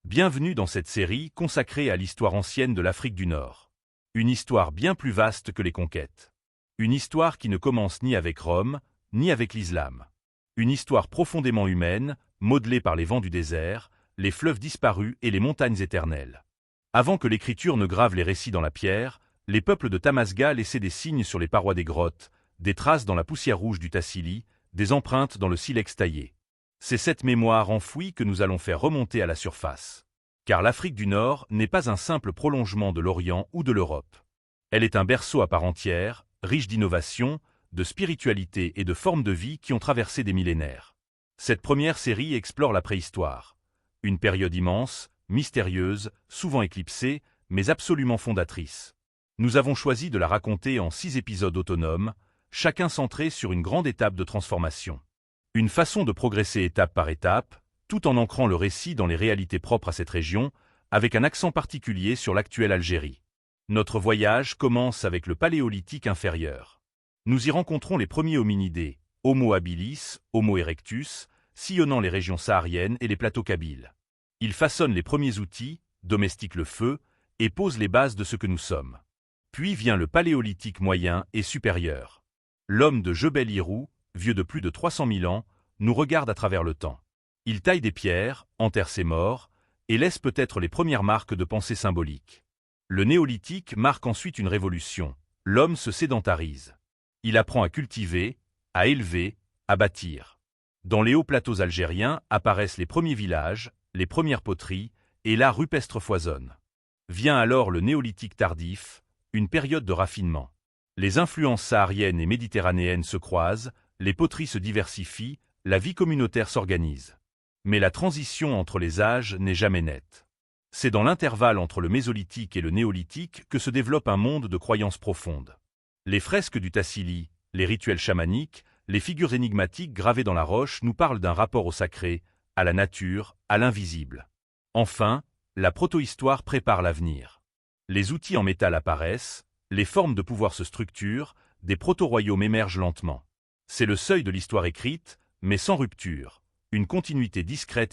Bienvenue dans cette série consacrée à l'histoire ancienne de l'Afrique du Nord. Une histoire bien plus vaste que les conquêtes. Une histoire qui ne commence ni avec Rome, ni avec l'islam. Une histoire profondément humaine, modelée par les vents du désert, les fleuves disparus et les montagnes éternelles. Avant que l'écriture ne grave les récits dans la pierre, les peuples de Tamasga laissaient des signes sur les parois des grottes, des traces dans la poussière rouge du Tassili, des empreintes dans le silex taillé. C'est cette mémoire enfouie que nous allons faire remonter à la surface. Car l'Afrique du Nord n'est pas un simple prolongement de l'Orient ou de l'Europe. Elle est un berceau à part entière, riche d'innovations, de spiritualité et de formes de vie qui ont traversé des millénaires. Cette première série explore la préhistoire. Une période immense, mystérieuse, souvent éclipsée, mais absolument fondatrice. Nous avons choisi de la raconter en 6 épisodes autonomes, chacun centré sur une grande étape de transformation. Une façon de progresser étape par étape, tout en ancrant le récit dans les réalités propres à cette région, avec un accent particulier sur l'actuelle Algérie. Notre voyage commence avec le Paléolithique inférieur. Nous y rencontrons les premiers hominidés, Homo habilis, Homo erectus, sillonnant les régions sahariennes et les plateaux kabyles. Ils façonnent les premiers outils, domestiquent le feu, et posent les bases de ce que nous sommes. Puis vient le Paléolithique moyen et supérieur. L'homme de Jebel-Irhoud, vieux de plus de 300 000 ans, nous regarde à travers le temps. Il taille des pierres, enterre ses morts, et laisse peut-être les premières marques de pensée symbolique. Le néolithique marque ensuite une révolution. L'homme se sédentarise. Il apprend à cultiver, à élever, à bâtir. Dans les hauts plateaux algériens apparaissent les premiers villages, les premières poteries, et l'art rupestre foisonne. Vient alors le néolithique tardif, une période de raffinement. Les influences sahariennes et méditerranéennes se croisent, les poteries se diversifient, la vie communautaire s'organise. Mais la transition entre les âges n'est jamais nette. C'est dans l'intervalle entre le mésolithique et le néolithique que se développe un monde de croyances profondes. Les fresques du Tassili, les rituels chamaniques, les figures énigmatiques gravées dans la roche nous parlent d'un rapport au sacré, à la nature, à l'invisible. Enfin, la protohistoire prépare l'avenir. Les outils en métal apparaissent, les formes de pouvoir se structurent, des proto-royaumes émergent lentement. C'est le seuil de l'histoire écrite, mais sans rupture, une continuité discrète